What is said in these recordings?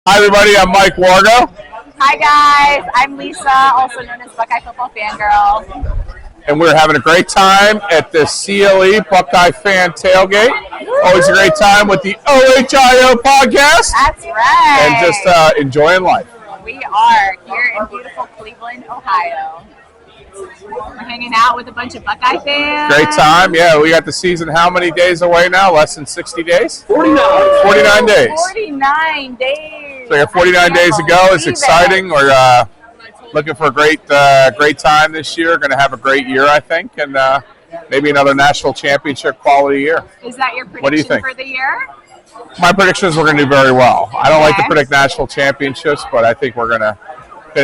Hi, everybody. I'm Mike Wargo. Hi, guys. I'm Lisa, also known as Buckeye Football Fangirl. And we're having a great time at the CLE Buckeye Fan Tailgate. Always a great time with the OHIO podcast. That's right. And just enjoying life. We are here in beautiful Cleveland, Ohio. We're hanging out with a bunch of Buckeye fans. Great time. Yeah, we got the season how many days away now? Less than 60 days? 49. 49 days. 49 days. So we have 49 days to go. It's exciting. We're looking for a great time this year. Going to have a great year, I think, and maybe another national championship quality year. Is that your prediction What do you think? for the year? My prediction is we're going to do very well. I don't like to predict national championships, but I think we're going to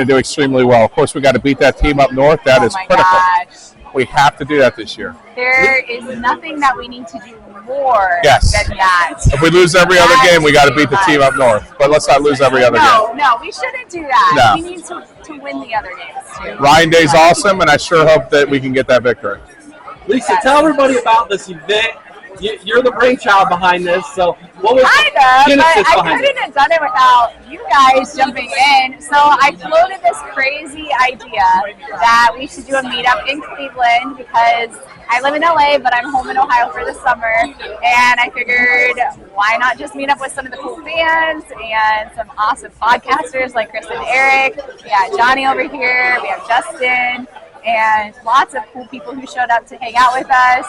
do extremely well. Of course, we got to beat that team up north. That is critical. Gosh. We have to do that this year. There is nothing that we need to do more Yes. than that. If we lose every other game, we got to beat the team up north. But let's not lose every other game. No, we shouldn't do that. No. We need to win the other games too. Ryan Day's awesome, and I sure hope that we can get that victory. Lisa, tell everybody about this event. You're the brainchild behind this, so what was kind of, but I couldn't have done it without you guys jumping in. So I floated this crazy idea that we should do a meetup in Cleveland because I live in LA, but I'm home in Ohio for the summer, and I figured why not just meet up with some of the cool fans and some awesome podcasters like Chris and Eric. We got Johnny over here, we have Justin, and lots of cool people who showed up to hang out with us.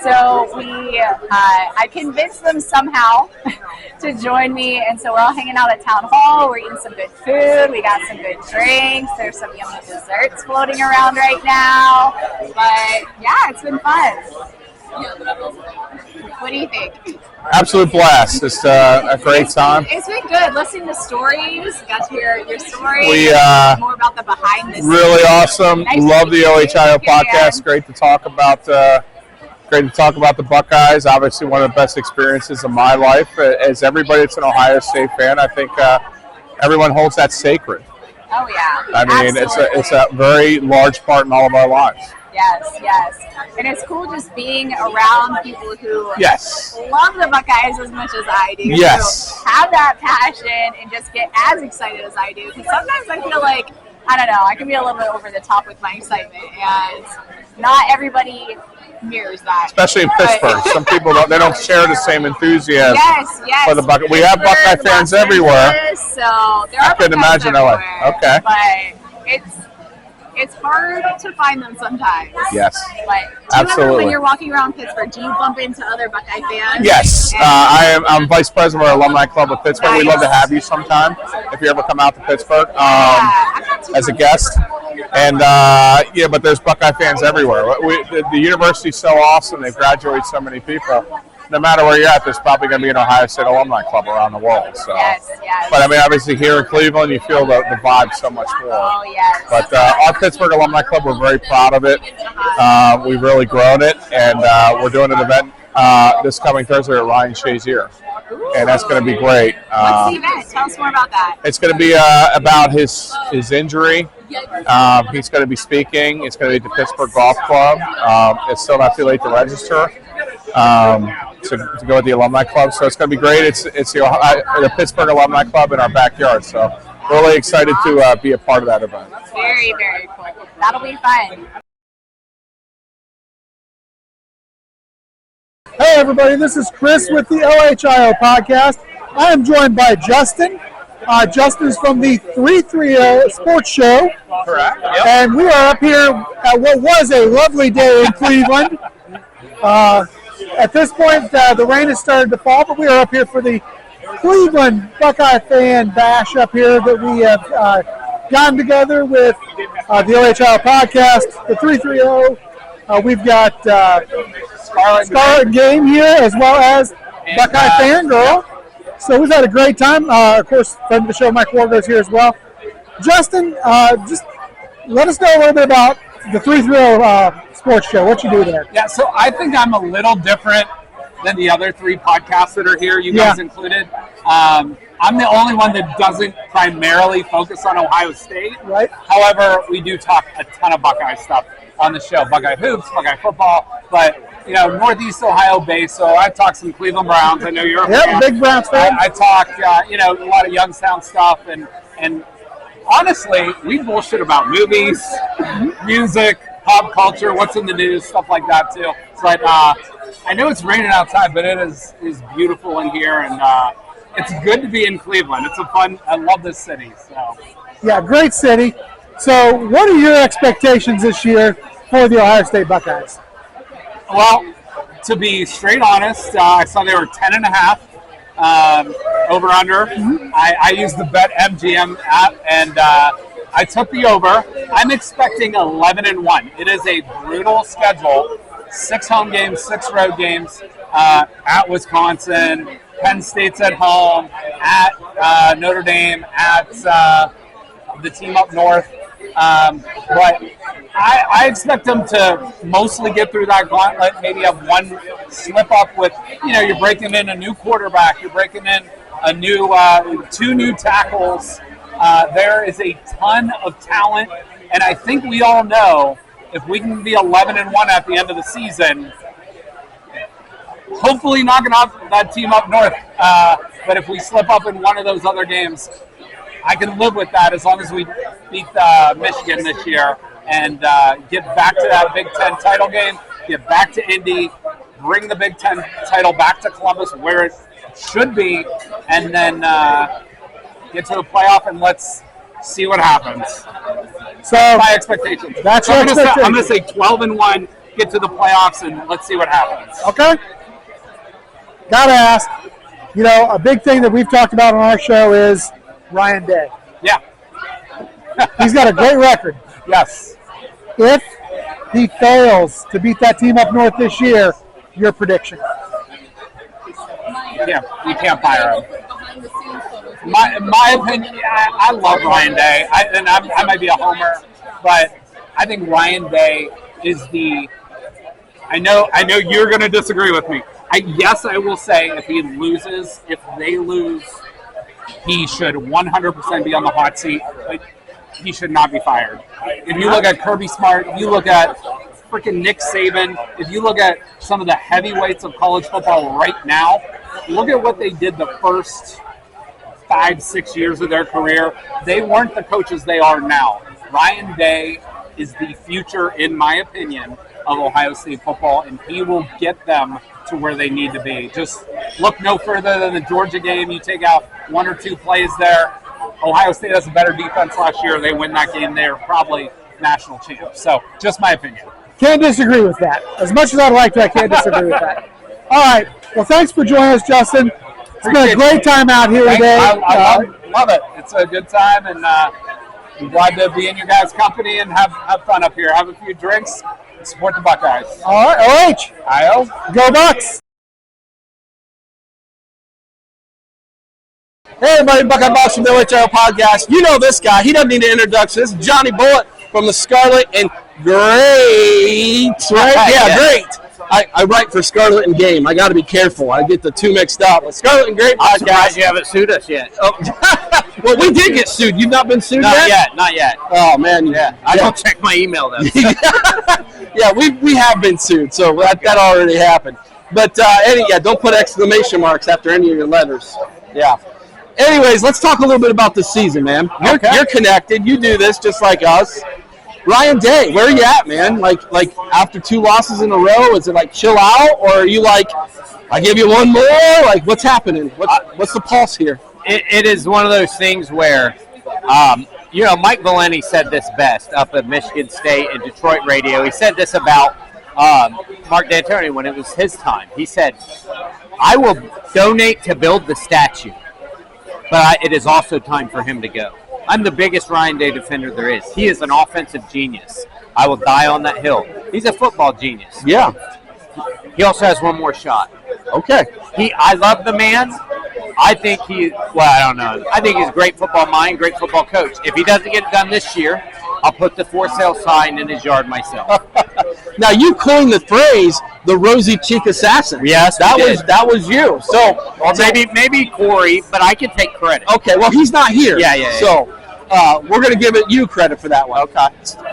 So I convinced them somehow to join me, and so we're all hanging out at Town Hall. We're eating some good food. We got some good drinks. There's some yummy desserts floating around right now. But yeah, it's been fun. What do you think? Absolute blast. It's a great time. It's been good. Listening to stories. Got to hear your story. More about the behind the scenes. Really awesome. Nice Love the OHIO you, podcast. Great to talk about. Great to talk about the Buckeyes. Obviously, one of the best experiences of my life. As everybody that's an Ohio State fan, I think everyone holds that sacred. Oh yeah. I mean, absolutely. it's a very large part in all of our lives. Yes. And it's cool just being around people who love the Buckeyes as much as I do. Yes. Who have that passion and just get as excited as I do. Because sometimes I feel like, I don't know, I can be a little bit over the top with my excitement. And not everybody mirrors that. Especially in Pittsburgh. Some people don't share the same enthusiasm for the Buckeye. We have Buckeye fans everywhere. So there are I couldn't Buckeyes imagine everywhere. Okay. But it's hard to find them sometimes. Yes. But do you ever, when you're walking around Pittsburgh, do you bump into other Buckeye fans? Yes. I'm vice president of our alumni club of Pittsburgh. We'd love to have you sometime if you ever come out to Pittsburgh as a guest. And but there's Buckeye fans everywhere. The university's so awesome. They've graduated so many people. No matter where you're at, there's probably going to be an Ohio State alumni club around the world. So. Yes. But I mean, obviously here in Cleveland, you feel the vibe so much more. Oh, yes. But our Pittsburgh Alumni Club, we're very proud of it. We've really grown it, and we're doing an event this coming Thursday at Ryan Shazier. And that's going to be great. What's the event? Tell us more about that. It's going to be about his injury. He's going to be speaking. It's going to be at the Pittsburgh Golf Club. It's still not too late to register. To go with the alumni club, so it's going to be great. It's the Pittsburgh Alumni Club in our backyard, so really excited to be a part of that event. Very, very cool. That'll be fun. Hey everybody, this is Chris with the OHIO podcast. I am joined by Justin. Justin is from the 330 Sports Show. Correct. Yep. And we are up here at what was a lovely day in Cleveland. At this point, the rain has started to fall, but we are up here for the Cleveland Buckeye Fan Bash up here that we have gotten together with the OHIO podcast, the 330. We've got Scarlet Game here as well as Buckeye Fangirl. So we've had a great time. Of course, friend of the show, Mike Wargo is here as well. Justin, just let us know a little bit about the 330 Sports Show. What you do there? Yeah, so I think I'm a little different than the other three podcasts that are here, you guys included. I'm the only one that doesn't primarily focus on Ohio State. Right. However, we do talk a ton of Buckeye stuff on the show. Buckeye hoops, Buckeye football, but Northeast Ohio based, so I talk some Cleveland Browns. I know you're a fan. Big Browns fan. I talk, a lot of Youngstown stuff, and honestly, we bullshit about movies, music, pop culture, what's in the news, stuff like that too. But I know it's raining outside, but it is beautiful in here, and it's good to be in Cleveland. It's I love this city. So Yeah, great city. So what are your expectations this year for the Ohio State Buckeyes? Well, to be straight honest, I saw they were 10.5 over under. I used the BetMGM app, and I took the over. I'm expecting 11-1. It is a brutal schedule: 6 home games, 6 road games at Wisconsin, Penn State's at home, at Notre Dame, at the team up north. But I expect them to mostly get through that gauntlet, maybe have one slip up with, you're breaking in a new quarterback, you're breaking in a new 2 new tackles. There is a ton of talent, and I think we all know if we can be 11-1 at the end of the season, hopefully knocking off that team up north. But if we slip up in one of those other games, I can live with that as long as we beat Michigan this year and get back to that Big Ten title game, get back to Indy, bring the Big Ten title back to Columbus where it should be, and then get to the playoff, and let's see what happens. So my expectations. That's so your I'm expectation. going to say 12-1, get to the playoffs, and let's see what happens. Okay. Gotta ask, a big thing that we've talked about on our show is Ryan Day. Yeah. He's got a great record. Yes. If he fails to beat that team up north this year, your prediction? Yeah, you can't fire him. My opinion, I love Ryan Day, I might be a homer, but I think Ryan Day is I know you're going to disagree with me. I will say if they lose, he should 100% be on the hot seat. But he should not be fired. If you look at Kirby Smart, if you look at freaking Nick Saban, if you look at some of the heavyweights of college football right now, look at what they did the first 5-6 years of their career. They weren't the coaches they are now. Ryan Day is the future, in my opinion, of Ohio State football, and he will get them to where they need to be. Just look no further than the Georgia game. You take out 1 or 2 plays there. Ohio State has a better defense last year. They win that game. They're probably national champs. So, just my opinion. Can't disagree with that. As much as I'd like to, I can't disagree with that. All right. Well, thanks for joining us, Justin. It's been a great time out here today. I love it. It's a good time, and I'm glad to be in your guys' company and have fun up here. Have a few drinks and support the Buckeyes. All right. OH. IO. Go Bucks. Hey everybody, Buckeye Boston OHL podcast. You know this guy. He doesn't need an introduction. This is Johnny Bullitt from the Scarlet N Great. Right? Yeah, great. I write for Scarlet and Game. I got to be careful. I get the 2 mixed up. But Scarlet and Great podcast. I'm surprised you haven't sued us yet. Oh. Well, we did get sued. You've not been sued yet? Not yet. Oh, man. Yeah. I don't check my email, though. Yeah, we have been sued, so that already happened. But, don't put exclamation marks after any of your letters. Yeah. Anyways, let's talk a little bit about this season, man. You're connected. You do this just like us. Ryan Day, where are you at, man? Like after 2 losses in a row, is it like chill out, or are you like, I give you one more? Like, what's happening? What's the pulse here? It is one of those things where, Mike Valenti said this best up at Michigan State and Detroit radio. He said this about Mark D'Antoni when it was his time. He said, I will donate to build the statue, but it is also time for him to go. I'm the biggest Ryan Day defender there is. He is an offensive genius. I will die on that hill. He's a football genius. Yeah. He also has one more shot. Okay. I love the man. I think I don't know. I think he's a great football mind, great football coach. If he doesn't get it done this year, I'll put the for sale sign in his yard myself. Now, you coined the phrase, the rosy cheek assassin. Yes, that was you. So, maybe Corey, but I can take credit. Okay, well, he's not here. Yeah. So, we're going to give you credit for that one. Okay.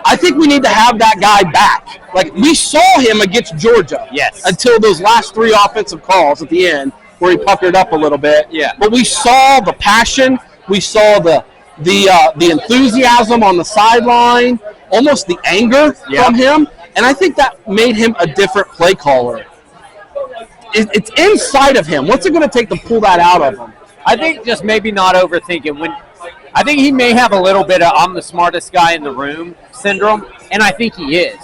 I think we need to have that guy back. Like, we saw him against Georgia. Yes. Until those last 3 offensive calls at the end where he puckered up a little bit. Yeah. But we saw the passion. We saw the enthusiasm on the sideline, almost the anger from him. And I think that made him a different play caller. It's inside of him. What's it going to take to pull that out of him? I think just maybe not overthinking. I think he may have a little bit of "I'm the smartest guy in the room" syndrome, and I think he is.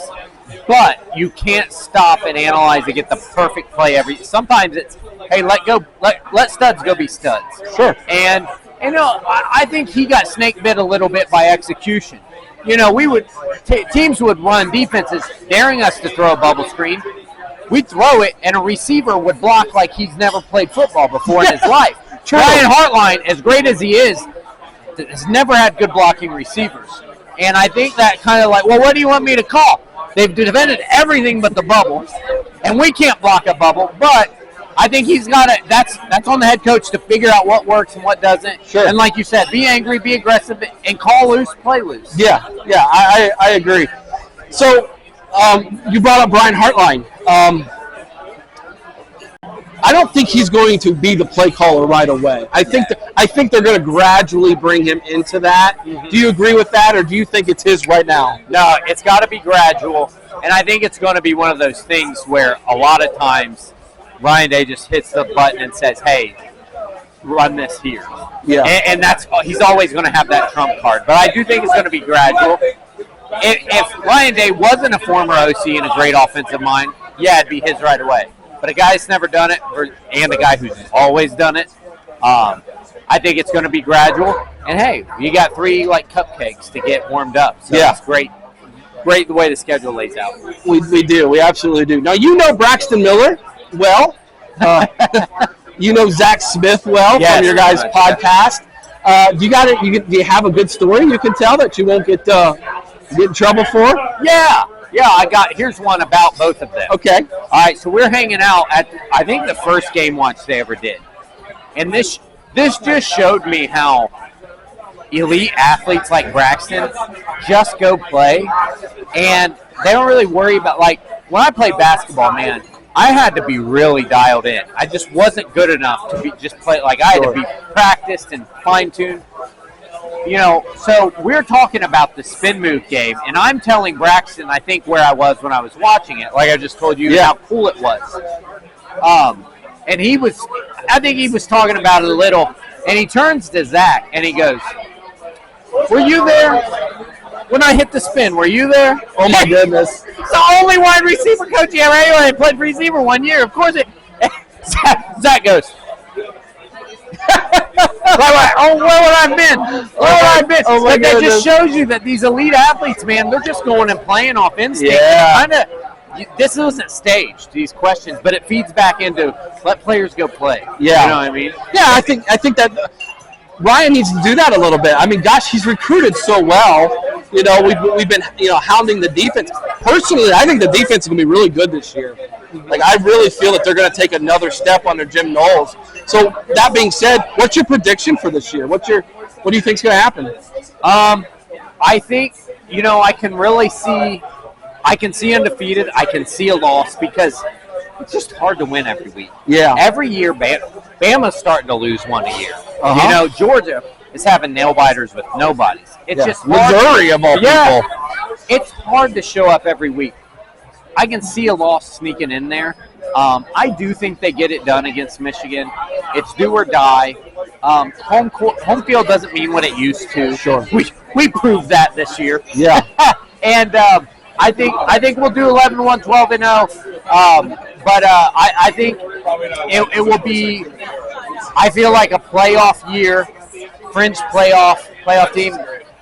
But you can't stop and analyze and get the perfect play Sometimes it's, hey, let studs go be studs. Sure. And I think he got snake bit a little bit by execution. Teams would run defenses daring us to throw a bubble screen. We'd throw it, and a receiver would block like he's never played football before in his life. Ryan Hartline, as great as he is, has never had good blocking receivers. And I think that kind of like, well, what do you want me to call? They've defended everything but the bubble, and we can't block a bubble. But I think he's got it. That's on the head coach to figure out what works and what doesn't. Sure. And like you said, be angry, be aggressive, and call loose, play loose. Yeah, I agree. So you brought up Brian Hartline. I don't think he's going to be the play caller right away. I think they're going to gradually bring him into that. Mm-hmm. Do you agree with that, or do you think it's his right now? No, it's got to be gradual, and I think it's going to be one of those things where a lot of times Ryan Day just hits the button and says, "Hey, run this here." Yeah, and that's he's always going to have that trump card. But I do think it's going to be gradual. If Ryan Day wasn't a former OC and a great offensive mind, yeah, it'd be his right away. But a guy that's never done it, and a guy who's always done it, I think it's going to be gradual. And, hey, you got 3, cupcakes to get warmed up. So it's great the way the schedule lays out. We do. We absolutely do. Now, Braxton Miller well. You know Zach Smith well from your guys' podcast. Do you have a good story you can tell that you won't get in trouble for? Yeah, here's one about both of them. Okay. All right, so we're hanging out at, I think, the first game watch they ever did. And this just showed me how elite athletes like Braxton just go play, and they don't really worry about, when I played basketball, man, I had to be really dialed in. I just wasn't good enough to just play. I had to be practiced and fine-tuned. So we're talking about the spin move game, and I'm telling Braxton, I think, where I was when I was watching it. Like I just told you how cool it was. And I think he was talking about it a little, and he turns to Zach, and he goes, "Were you there when I hit the spin? Were you there?" Oh, my goodness. It's the only wide receiver coach you ever had. I played receiver 1 year. Of course Zach goes, "Oh, where would I have been? Where would I have been?" Oh, my that goodness. just shows you that these elite athletes, man, they're just going and playing off instinct. Yeah. This isn't staged, these questions, but it feeds back into let players go play. Yeah. You know what I mean? Yeah, I think that Ryan needs to do that a little bit. I mean, gosh, he's recruited so well. We've been hounding the defense. Personally, I think the defense is going to be really good this year. I really feel that they're going to take another step under Jim Knowles. So that being said, what's your prediction for this year? What do you think is going to happen? I think I can really see. I can see undefeated. I can see a loss because it's just hard to win every week. Yeah. Every year, Bama's starting to lose one a year. Uh-huh. Georgia is having nail biters with nobodies. It's just Missouri of all people. It's hard to show up every week. I can see a loss sneaking in there. I do think they get it done against Michigan. It's do or die. Home field doesn't mean what it used to. Sure. We proved that this year. Yeah. And I think we'll do 11-1, 12-0. But I think it will be. I feel like a playoff year, fringe playoff team.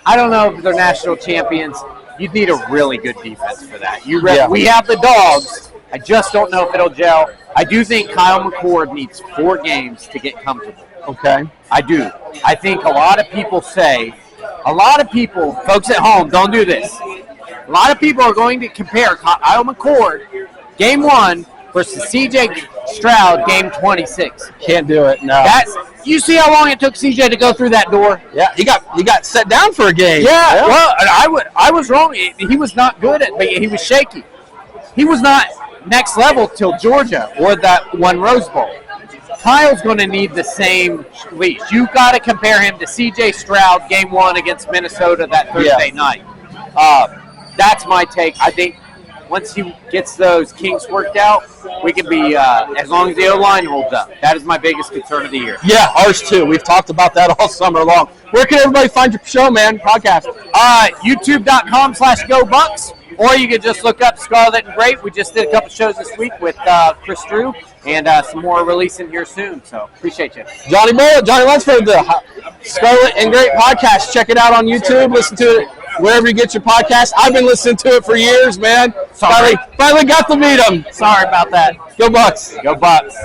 I don't know if they're national champions. You'd need a really good defense for that. We have the dogs. I just don't know if it'll gel. I do think Kyle McCord needs 4 games to get comfortable. Okay. I do. I think a lot of people, folks at home, don't do this. A lot of people are going to compare Kyle McCord, game 1, versus C.J. Stroud, game 26. Can't do it, no. You see how long it took CJ to go through that door? Yeah, he got set down for a game. Yeah. Well, I was wrong. He was not good at, but he was shaky. He was not next level till Georgia or that one Rose Bowl. Kyle's going to need the same leash. You've got to compare him to C.J. Stroud, game 1 against Minnesota that Thursday night. That's my take. I think once he gets those kinks worked out, we can be, as long as the O-line holds up. That is my biggest concern of the year. Yeah, ours too. We've talked about that all summer long. Where can everybody find your show, man? Podcast? YouTube.com/GoBucks. Or you could just look up Scarlet N Great. We just did a couple shows this week with Chris Drew, and some more releasing here soon. So appreciate you. Johnny Lunsford, the Scarlet N Great podcast. Check it out on YouTube. Listen to it wherever you get your podcast. I've been listening to it for years, man. Finally got to meet him. Sorry about that. Go Bucks. Go Bucks.